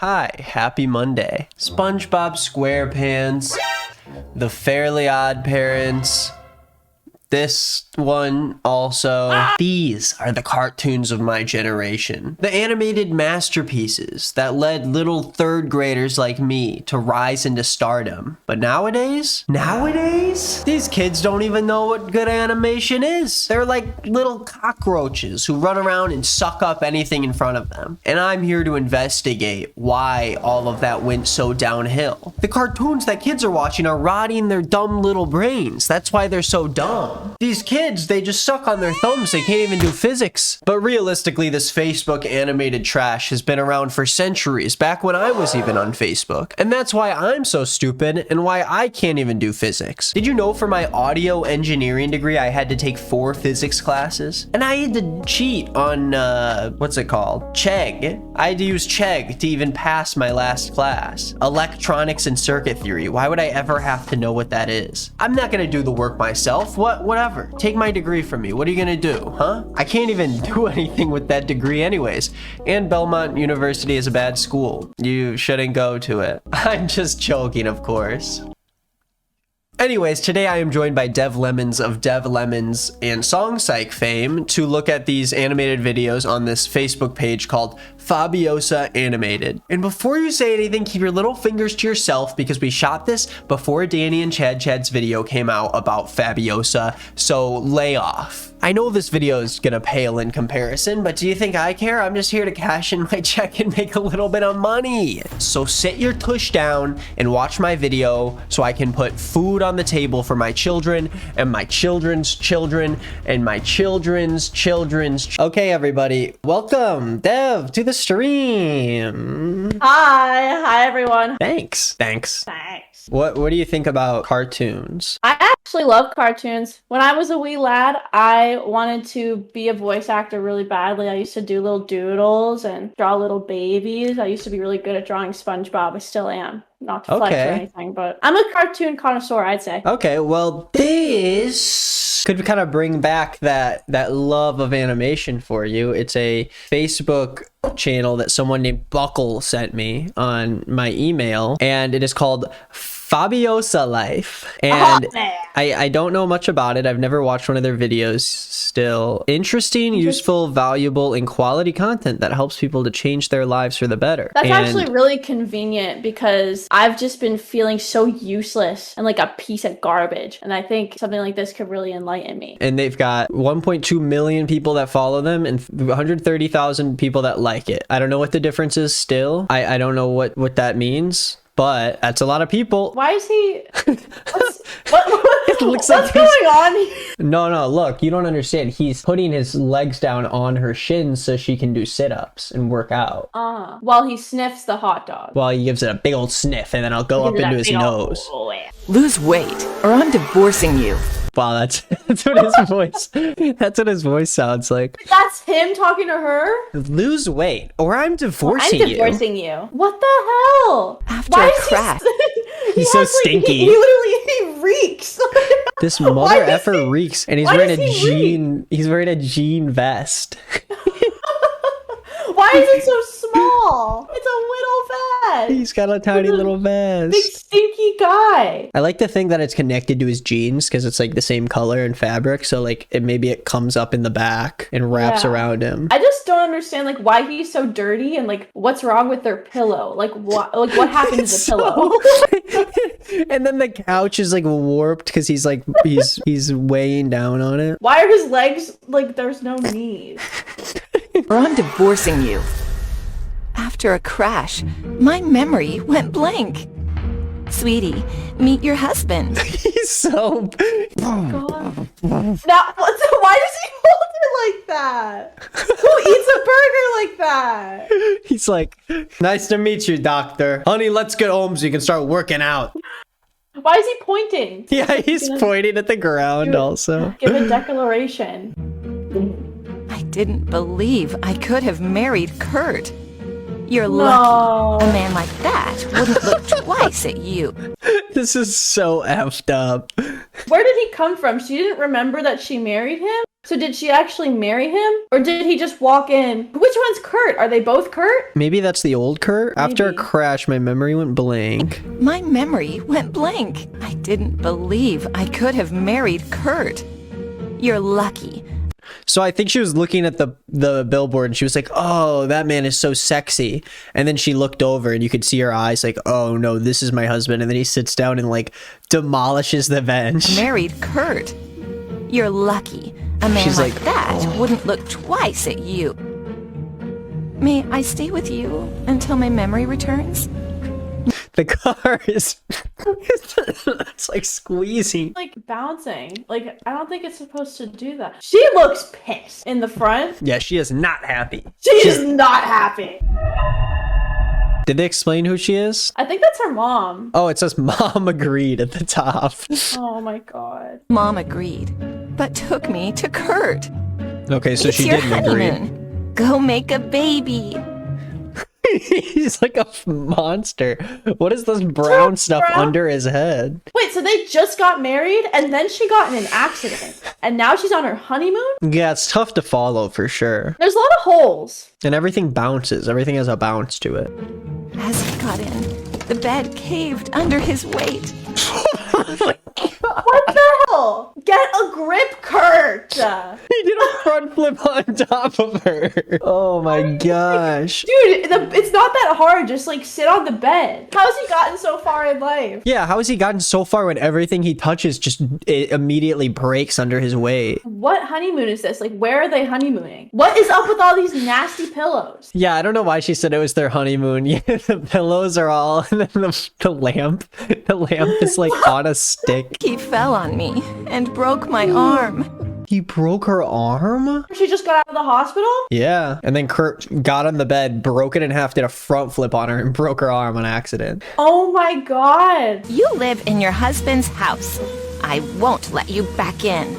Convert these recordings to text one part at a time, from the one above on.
Hi, happy Monday. SpongeBob SquarePants, The Fairly Odd Parents, this one also. These are the cartoons of my generation. The animated masterpieces that led little third graders like me to rise into stardom. But nowadays, these kids don't even know what good animation is. They're like little cockroaches who run around and suck up anything in front of them. And I'm here to investigate why all of that went so downhill. The cartoons that kids are watching are rotting their dumb little brains. That's why they're so dumb. These kids, they just suck on their thumbs. They can't even do physics. But realistically, this Facebook animated trash has been around for centuries, back when I was even on Facebook. And that's why I'm so stupid and why I can't even do physics. Did you know for my audio engineering degree, I had to take 4 physics classes? And I had to cheat on, what's it called? Chegg. I had to use Chegg to even pass my last class. Electronics and circuit theory. Why would I ever have to know what that is? I'm not gonna do the work myself. Whatever. Take my degree from me. What are you gonna do, huh? I can't even do anything with that degree anyways. And Belmont University is a bad school. You shouldn't go to it. I'm just joking, of course. Anyways, today I am joined by Dev Lemons of Dev Lemons and Song Psych fame to look at these animated videos on this Facebook page called Fabiosa Animated. And before you say anything, keep your little fingers to yourself because we shot this before Danny and Chad's video came out about Fabiosa, so lay off. I know this video is gonna pale in comparison, but do you think I care? I'm just here to cash in my check and make a little bit of money. So sit your tush down and watch my video so I can put food on the table for my children and my children's children and my children's children's. Okay, everybody, welcome Dev to the stream. Hi everyone. Thanks. What do you think about cartoons? I actually love cartoons. When I was a wee lad, I wanted to be a voice actor really badly. I used to do little doodles and draw little babies. I used to be really good at drawing SpongeBob. I still am. Not to flex or anything, but I'm a cartoon connoisseur, I'd say. Okay, well, this could kind of bring back that love of animation for you. It's a Facebook channel that someone named Buckle sent me on my email, and it is called Fabiosa Life. And I don't know much about it. I've never watched one of their videos still. Interesting, useful, valuable, and quality content that helps people to change their lives for the better. That's actually really convenient because I've just been feeling so useless and like a piece of garbage. And I think something like this could really enlighten me. And they've got 1.2 million people that follow them and 130,000 people that like it. I don't know what the difference is still. I don't know what that means. But that's a lot of people. Why is he... What's going on here? No, look, you don't understand. He's putting his legs down on her shins so she can do sit-ups and work out. While he sniffs the hot dog. While he gives it a big old sniff, and then I'll go up into his nose. Lose weight, or I'm divorcing you. Wow, that's what his voice. That's what his voice sounds like. That's him talking to her. Lose weight, or I'm divorcing you. I'm divorcing you. What the hell? After a crash. He's so stinky. He literally reeks. This mother effer reeks, and he's wearing a jean. He's wearing a jean vest. Why is it so small? It's a little vest. He's got a tiny little vest. Big stinky guy. I like to think that it's connected to his jeans because it's like the same color and fabric. So like maybe it comes up in the back and wraps around him. I just don't understand like why he's so dirty and like what's wrong with their pillow. Like what happened to the pillow? And then the couch is like warped because he's like he's weighing down on it. Why are his legs like there's no knees? Or I'm divorcing you. After a crash, my memory went blank. Sweetie, meet your husband. He's so... God. Now, why does he hold it like that? Who eats a burger like that? He's like, nice to meet you, doctor. Honey, let's get home so you can start working out. Why is he pointing? Yeah, he's pointing at the ground also. Give a declaration. I didn't believe I could have married Kurt. You're lucky. A man like that wouldn't look twice at you. This is so effed up. Where did he come from? She didn't remember that she married him? So did she actually marry him? Or did he just walk in? Which one's Kurt? Are they both Kurt? Maybe that's the old Kurt. After a Maybe. crash, my memory went blank. My memory went blank. I didn't believe I could have married Kurt. You're lucky. So I think she was looking at the billboard and she was like, oh, that man is so sexy. And then she looked over and you could see her eyes like, oh no, this is my husband. And then he sits down and like demolishes the bench. Married Kurt. You're lucky. A man She's like like, that wouldn't look twice at you. May I stay with you until my memory returns? The car is it's like squeezing. Like bouncing. Like, I don't think it's supposed to do that. She looks pissed in the front. Yeah, she is not happy. She's not happy. Did they explain who she is? I think that's her mom. Oh, it says mom agreed at the top. Oh my god. Mom agreed, but took me to Kurt. Okay, so It's she your didn't agree. honeymoon. Go make a baby. He's like a monster. What is this brown stuff brown? under his head? Wait, so they just got married and then she got in an accident and now she's on her honeymoon? Yeah, it's tough to follow for sure. There's a lot of holes. And everything bounces. Everything has a bounce to it. As he got in, the bed caved under his weight. What the hell? Get a grip, Kurt! He did a front flip on top of her. Oh my gosh. Dude, it's not that hard. Just like sit on the bed. How's he gotten so far in life? Yeah, how has he gotten so far when everything he touches just it immediately breaks under his weight? What honeymoon is this? Like, where are they honeymooning? What is up with all these nasty pillows? Yeah, I don't know why she said it was their honeymoon. Yeah, the pillows are all, and then the lamp is like on a stick. He fell on me and broke my arm. He broke her arm? She just got out of the hospital? Yeah, and then Kurt got on the bed, broke it in half, did a front flip on her, and broke her arm on accident. Oh my god. You live in your husband's house. I won't let you back in.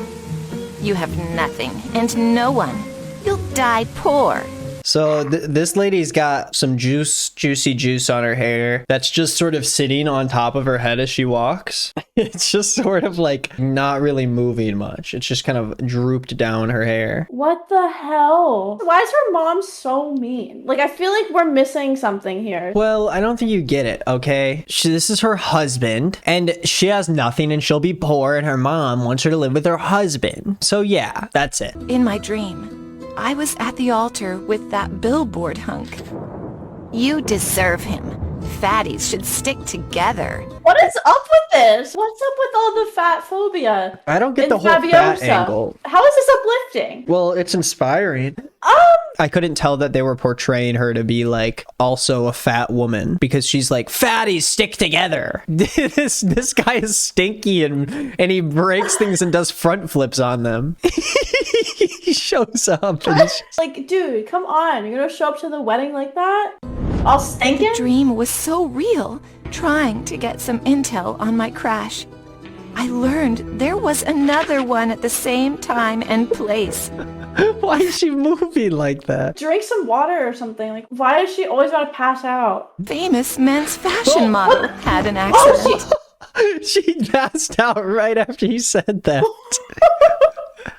You have nothing and no one. You'll die poor. So this lady's got some juicy juice on her hair that's just sort of sitting on top of her head as she walks. It's just sort of like not really moving much. It's just kind of drooped down her hair. What the hell? Why is her mom so mean? Like, I feel like we're missing something here. Well, I don't think you get it, okay? This is her husband, and she has nothing, and she'll be poor, and her mom wants her to live with her husband. So yeah, that's it. In my dream, I was at the altar with that billboard hunk. You deserve him. Fatties should stick together. What is up with this? What's up with all the fat phobia? I don't get in the whole fat Fabiosa? angle. How is this uplifting? Well, it's inspiring. I couldn't tell that they were portraying her to be like also a fat woman because she's like, fatties stick together. This guy is stinky and he breaks things and does front flips on them. He shows up and he's just, Like, dude, come on. You're gonna show up to the wedding like that? All The stinking? dream was so real, trying to get some intel on my crash. I learned there was another one at the same time and place. why is she moving like that? Drink some water or something. Like, why is she always gotta pass out? Famous men's fashion model had an Oh, accident. She passed out right after you said that.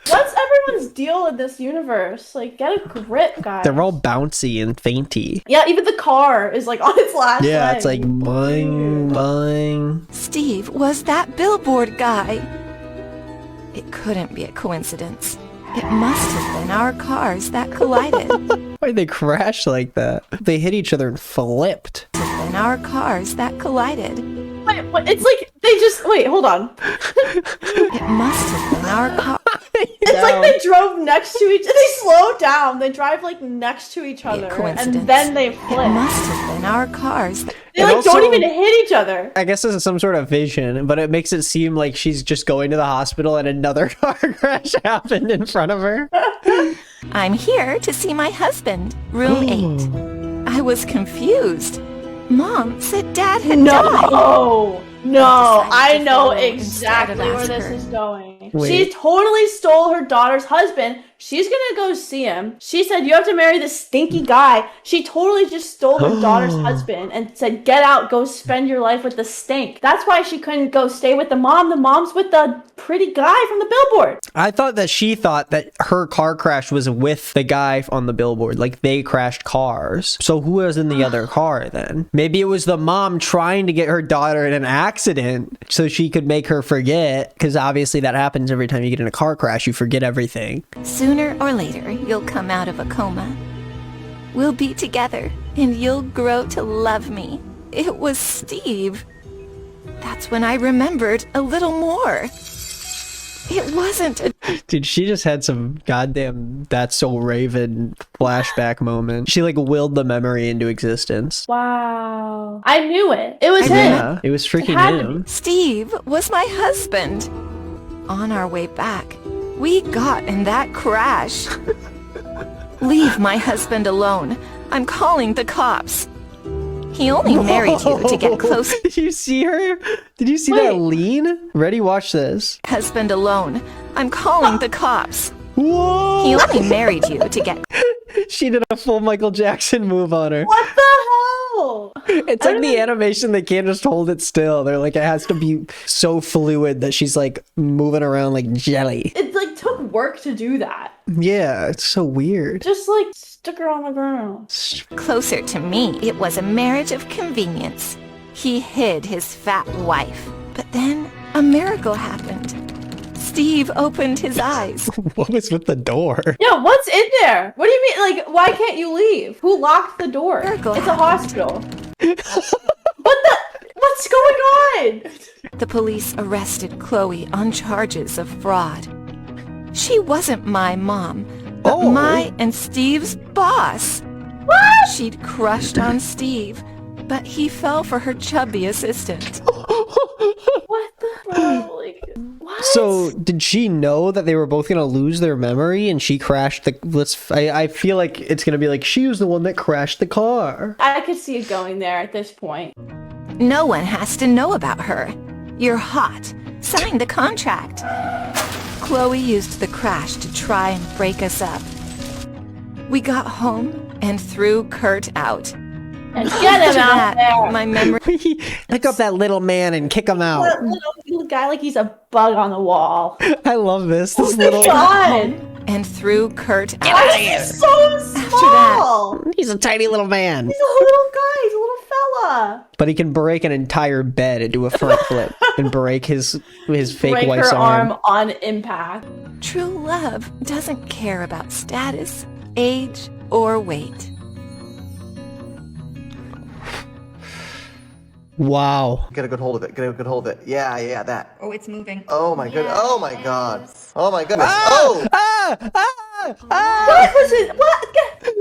What's everyone's deal in this universe? Like, get a grip, guys. They're all bouncy and fainty. Yeah, even the car is like on its last Yeah, leg. it's like boing, boing. Steve was that billboard guy. It couldn't be a coincidence. It must have been our cars that collided. Why'd they crash like that? They hit each other and flipped. Been our cars that collided. Wait, it's like they just wait. Hold on. It must have been our car. It's like they drove next to each. They slow down. They drive like next to each other, coincidence. and then they It flip. must have been our cars. They And like also- don't even hit each other. I guess this is some sort of vision, but it makes it seem like she's just going to the hospital and another car crash happened in front of her. I'm here to see my husband, room 8. I was confused. Mom said Dad had died. No, I decided to know follow instead exactly of where ask this her. is going. Wait. She totally stole her daughter's husband she's gonna go see him. She said, you have to marry this stinky guy. She totally just stole her daughter's husband and said, get out, go spend your life with the stink. That's why she couldn't go stay with the mom. The mom's with the pretty guy from the billboard. I thought that she thought that her car crash was with the guy on the billboard. Like, they crashed cars. So who was in the other car then? Maybe it was the mom trying to get her daughter in an accident so she could make her forget. Because obviously that happens every time you get in a car crash. You forget everything. Sooner or later, you'll come out of a coma. We'll be together, and you'll grow to love me. It was Steve. That's when I remembered a little more. It wasn't a... Dude, she just had some goddamn That's So Raven flashback moment. She like willed the memory into existence. Wow. I knew it. It was him. Yeah, it was freaking him. Steve was my husband. On our way back, we got in that crash. Leave my husband alone. I'm calling the cops. He only married you to get close. Did you see her? Did you see that lean? Ready? Watch this. Husband alone. I'm calling the cops. Whoa! He only married you to get... She did a full Michael Jackson move on her. What the hell? It's like the animation, they can't just hold it still. They're like, it has to be so fluid that she's like moving around like jelly. It like took work to do that. Yeah, it's so weird. Just like stick her on the ground. Closer to me, it was a marriage of convenience. He hid his fat wife. But then a miracle happened. Steve opened his eyes. What was with the door? Yeah, what's in there? What do you mean? Like, why can't you leave? Who locked the door? Miracle It's a happened. hospital. What's going on? The police arrested Chloe on charges of fraud. She wasn't my mom, but my and Steve's boss. What? She'd crushed on Steve, but he fell for her chubby assistant. What the hell? Like, what? So did she know that they were both gonna lose their memory and she crashed the I feel like it's gonna be like she was the one that crashed the car. I could see it going there at this point. No one has to know about her. You're hot. Sign the contract. Chloe used the crash to try and break us up. We got home and threw Kurt out. And get him out After that, there. my memory... Pick up that little man and kick him out. That little guy like he's a bug on the wall. I love this. This Oh my little god! And threw Kurt out. Why is he so small? He's a tiny little man. He's a little guy. He's a little fella. But he can break an entire bed and do a front flip and break his fake Break wife's her arm. arm on impact. True love doesn't care about status, age, or weight. Wow. Get a good hold of it. Get a good hold of it. Yeah, that. Oh, it's moving. Oh my good. Oh my god. Oh my goodness. What was it? What?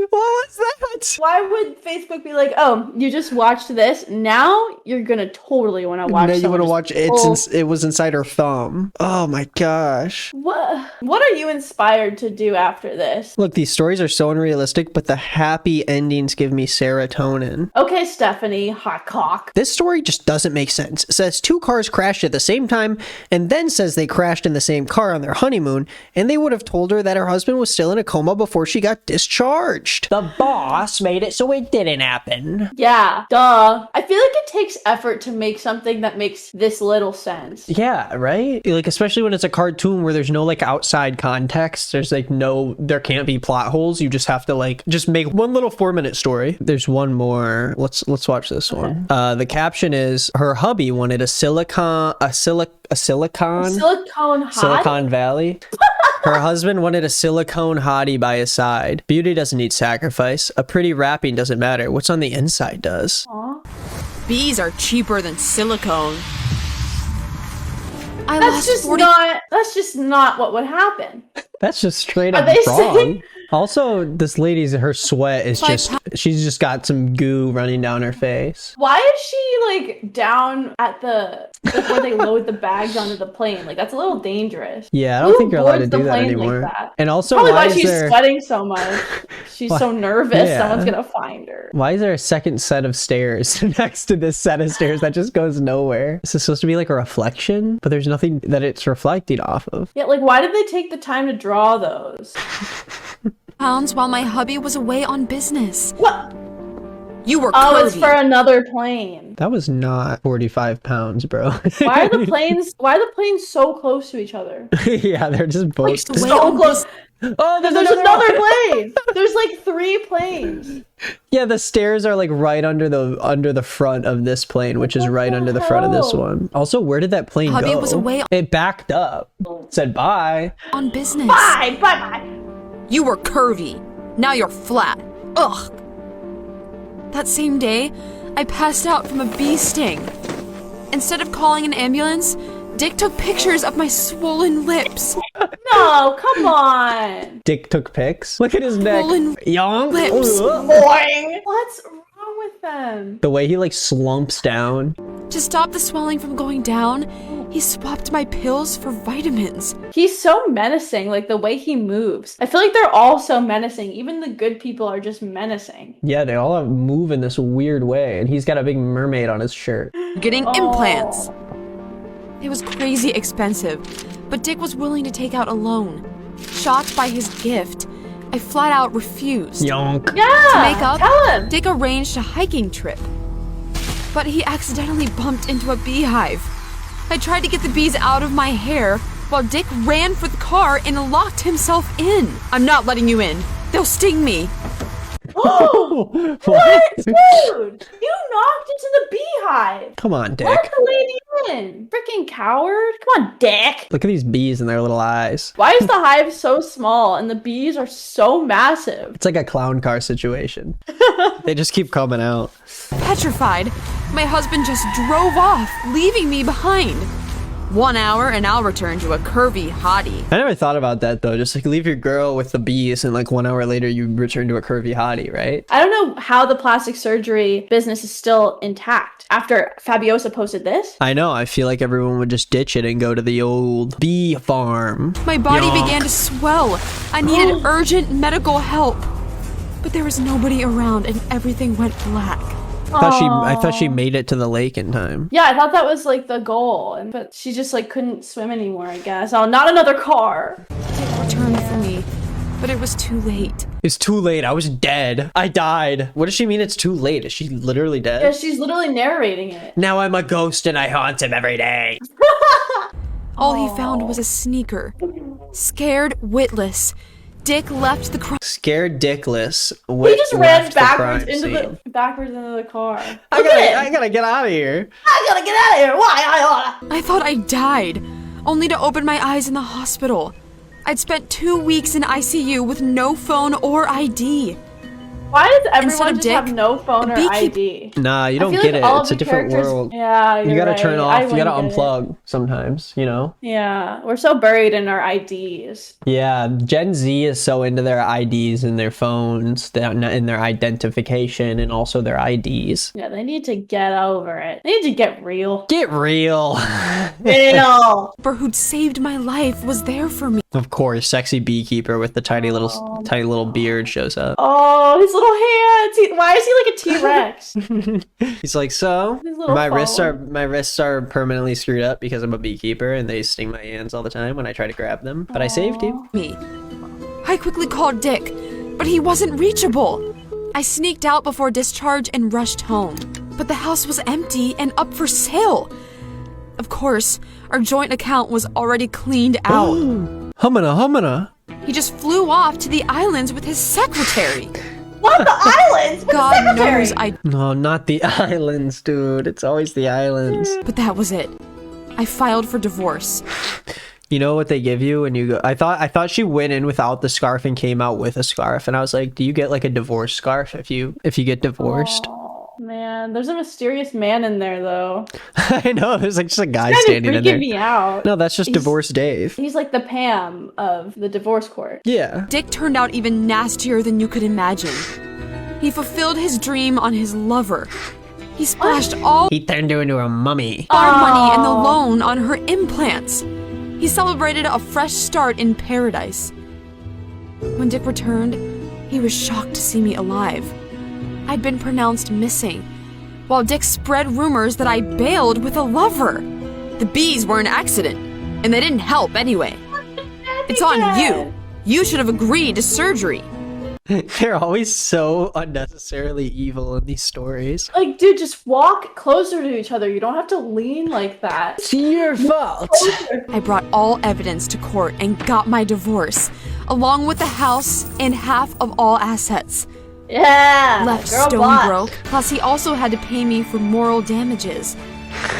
What was that? Why would Facebook be like, oh, you just watched this? Now you're gonna totally want to watch. Now you someone want to just watch pull- it was inside her thumb. Oh my gosh. What are you inspired to do after this? Look, these stories are so unrealistic, but the happy endings give me serotonin. Okay, Stephanie, hot cock. This story just doesn't make sense. It says two cars crashed at the same time, and then says they crashed in the same car on their honeymoon, and they would have told her that her husband was still in a coma before she got discharged. The boss made it so it didn't happen. Yeah, duh. I feel like it takes effort to make something that makes this little sense. Yeah, right? Like, especially when it's a cartoon where there's no, like, outside context. There's, like, there can't be plot holes. You just have to, like, just make one little 4-minute story. There's one more. Let's watch this one. The caption is, her hubby wanted a Silicon Valley. Her husband wanted a silicone hottie by his side. Beauty doesn't need sacrifice. A pretty wrapping doesn't matter. What's on the inside does. Aw. Bees are cheaper than silicone. I That's lost just 40 that's just not what would happen. That's just straight Are up they wrong. saying- Also, this lady's, her sweat is just, she's just got some goo running down her face. Why is she like down at the like, where they load the bags onto the plane. Like that's a little dangerous. Yeah, I don't Who think you're allowed to boards the do that plane anymore. Like that? And also, Probably why why is she's there... sweating so much. She's so nervous. Yeah. Someone's gonna find her. Why is there a second set of stairs next to this set of stairs that just goes nowhere? This is supposed to be like a reflection, but there's nothing that it's reflecting off of. Yeah, like why did they take the time to draw those? Pounds while my hubby was away on business. What? You were Oh, it's curvy. for another plane. That was not 45 pounds, bro. Why are the planes so close to each other? Yeah, they're just both... Away So on close. Oh, There's another plane. There's like 3 planes. Yeah, the stairs are like right under the front of this plane, which is right under the front of this one. Also, where did that plane Hubby go? was away It backed up. Said bye. on business. Bye. You were curvy. Now you're flat. Ugh. That same day, I passed out from a bee sting. Instead of calling an ambulance, Dick took pictures of my swollen lips. No, come on. Dick took pics. Look at his neck. Swollen Young. lips. Boing. What's wrong with them? The way he like slumps down. To stop the swelling from going down, he swapped my pills for vitamins. He's so menacing, like the way he moves. I feel like they're all so menacing. Even the good people are just menacing. Yeah, they all move in this weird way, and he's got a big mermaid on his shirt. Getting implants. It was crazy expensive, but Dick was willing to take out a loan. Shocked by his gift, I flat out refused. Yonk. Yeah. To make up, Tell him. Dick arranged a hiking trip. But he accidentally bumped into a beehive. I tried to get the bees out of my hair while Dick ran for the car and locked himself in. I'm not letting you in. They'll sting me. What? Dude, you knocked into the beehive. Come on, Dick. Let the lady in. Freaking coward. Come on, Dick. Look at these bees and their little eyes. Why is the hive so small and the bees are so massive? It's like a clown car situation. They just keep coming out. Petrified, my husband just drove off, leaving me behind. 1 hour and I'll return to a curvy hottie. I never thought about that though. Just like leave your girl with the bees and like 1 hour later you return to a curvy hottie, right? I don't know how the plastic surgery business is still intact after Fabiosa posted this. I know. I feel like everyone would just ditch it and go to the old bee farm. My body Yuck. began to swell. I needed urgent medical help. But there was nobody around and everything went black. I thought she made it to the lake in time. Yeah, I thought that was like the goal, but she just like couldn't swim anymore, I guess. Oh, not another car. Dick returned for me, but it was too late. It's too late. I was dead. I died. What does she mean it's too late? Is she literally dead? Yeah, she's literally narrating it. Now I'm a ghost and I haunt him every day. All he found was a sneaker. Scared, witless, Dick left the crime. Scared dickless. He just ran left the backwards crime into scene. the car. I gotta get out of here. I gotta get out of here. Why? I thought I died, only to open my eyes in the hospital. I'd spent 2 weeks in ICU with no phone or ID. Why does Instead everyone of just Dick, have no phone or the beekeep- ID? Nah, you I don't feel get like it. all It's of a the different characters- world. Yeah, You you're gotta right. turn I off. You gotta wouldn't get it. unplug sometimes, you know? Yeah, we're so buried in our IDs. Yeah, Gen Z is so into their IDs and their phones, in their identification and also their IDs. Yeah, they need to get over it. They need to get real. Get real. Real. Who'd saved my life was there for me. Of course, sexy beekeeper with the tiny little beard shows up. Oh, his little hands. Why is he like a T-Rex? He's like, so His little my wrists phone. are permanently screwed up because I'm a beekeeper and they sting my hands all the time when I try to grab them. But I saved you. I quickly called Dick, but he wasn't reachable. I sneaked out before discharge and rushed home. But the house was empty and up for sale. Of course, our joint account was already cleaned out. Humana. He just flew off to the islands with his secretary. What, the islands? What's God the secretary? knows I... No, not the islands, dude. It's always the islands. But that was it. I filed for divorce. You know what they give you when you go? I thought she went in without the scarf and came out with a scarf, and I was like, do you get like a divorce scarf if you get divorced? Oh, man, there's a mysterious man in there though. I know. There's like just a guy Kind of standing in there. freaking me out. No, that's just He's- divorce Dave. He's like the Pam of the divorce court. Yeah. Dick turned out even nastier than you could imagine. He fulfilled his dream on his lover. He splashed all He turned her into a mummy. our money and the loan on her implants. He celebrated a fresh start in paradise. When Dick returned, he was shocked to see me alive. I'd been pronounced missing, while Dick spread rumors that I bailed with a lover. The bees were an accident, and they didn't help anyway. It's on you. You should have agreed to surgery. They're always so unnecessarily evil in these stories. Like, dude, just walk closer to each other. You don't have to lean like that. It's your fault. I brought all evidence to court and got my divorce, along with the house and half of all assets. Yeah. Left girl stone boss. broke, plus he also had to pay me for moral damages.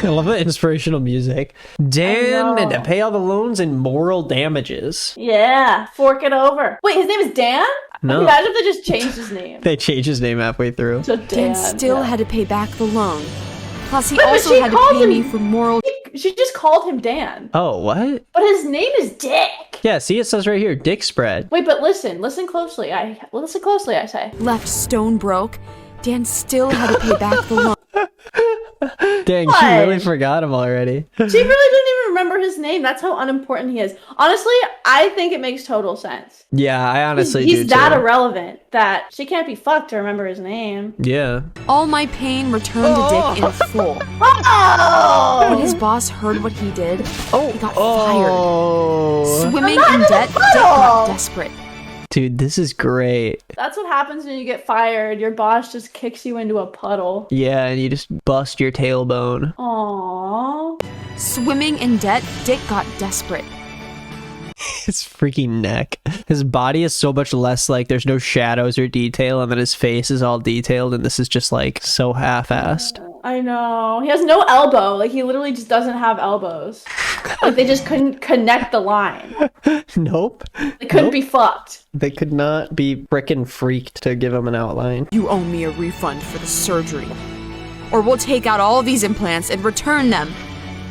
I love the inspirational music. Dan I had to know. pay all the loans and moral damages. Yeah. Fork it over. Wait, his name is Dan? No. Imagine if they just changed his name. They changed his name halfway through. to Dan Dan. still yeah. had to pay back the loan. Plus he Wait, but also she had to called pay him- me for moral... She just called him Dan. Oh, what? But his name is Dick. Yeah, see, it says right here, Dick spread. Wait, but listen closely. Listen closely, I say. Left stone broke, Dan still had to pay back the loan. Dang, What? she really forgot him already. She really didn't even remember his name. That's how unimportant he is. Honestly, I think it makes total sense. Yeah, I honestly do He's that too. irrelevant that she can't be fucked to remember his name. Yeah. All my pain returned to Dick in full. When Oh! his boss heard what he did, he got Oh. fired. Swimming not in in debt, the Dick got puddle. desperate. Dude, this is great. That's what happens when you get fired. Your boss just kicks you into a puddle. Yeah, and you just bust your tailbone. Aww. Swimming in debt, Dick got desperate. His freaking neck. His body is so much less like there's no shadows or detail, and then his face is all detailed, and this is just like so half-assed. I know. He has no elbow. Like, he literally just doesn't have elbows. Like, they just couldn't connect the line. Nope. They couldn't Nope. be fucked. They could not be frickin' freaked to give him an outline. You owe me a refund for the surgery. Or we'll take out all these implants and return them.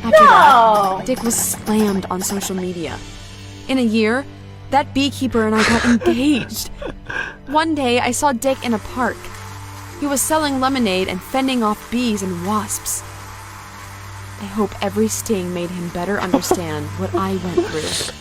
After No! that, Dick was slammed on social media. In a year, that beekeeper and I got engaged. One day, I saw Dick in a park. He was selling lemonade and fending off bees and wasps. I hope every sting made him better understand what I went through.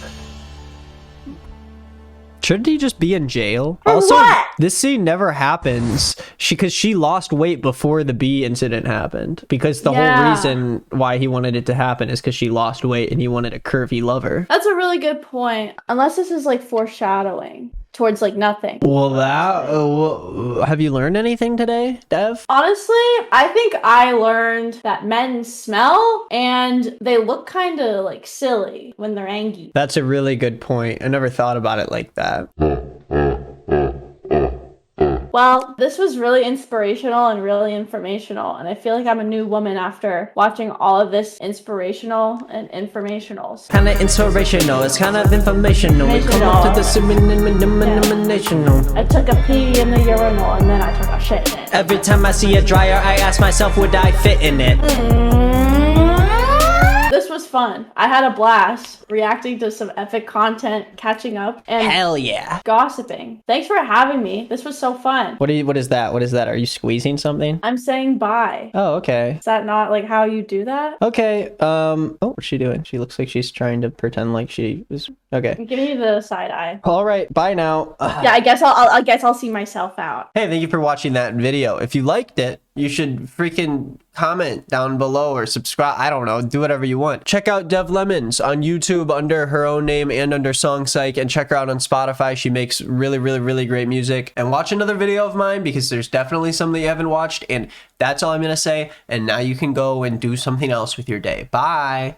Shouldn't he just be in jail? For Also, what? this scene never happens because she lost weight before the bee incident happened. Because the whole Yeah. reason why he wanted it to happen is because she lost weight and he wanted a curvy lover. That's a really good point. Unless this is, like, foreshadowing towards, like, nothing. Well, have you learned anything today, Dev? Honestly, I think I learned that men smell and they look kind of, like, silly when they're angry. That's a really good point. I never thought about it like that. Well, this was really inspirational and really informational, and I feel like I'm a new woman after watching all of this inspirational and informationals. Kind of inspirational, it's kind of informational. We come up to the eliminational. I took a pee in the urinal and then I took a shit in it. Every time I see a dryer, I ask myself, would I fit in it? This was fun. I had a blast reacting to some epic content, catching up, and Hell yeah. gossiping. Thanks for having me. This was so fun. What is that? What is that? Are you squeezing something? I'm saying bye. Oh, okay. Is that not like how you do that? Okay. Oh, what's she doing? She looks like she's trying to pretend like she was. Okay. I'm giving you the side eye. All right. Bye now. Yeah, I guess I'll see myself out. Hey, thank you for watching that video. If you liked it, you should freaking comment down below or subscribe. I don't know. Do whatever you want. Check out Dev Lemons on YouTube under her own name and under Song Psych, and check her out on Spotify. She makes really, really, really great music. And watch another video of mine because there's definitely some that you haven't watched. And that's all I'm going to say. And now you can go and do something else with your day. Bye.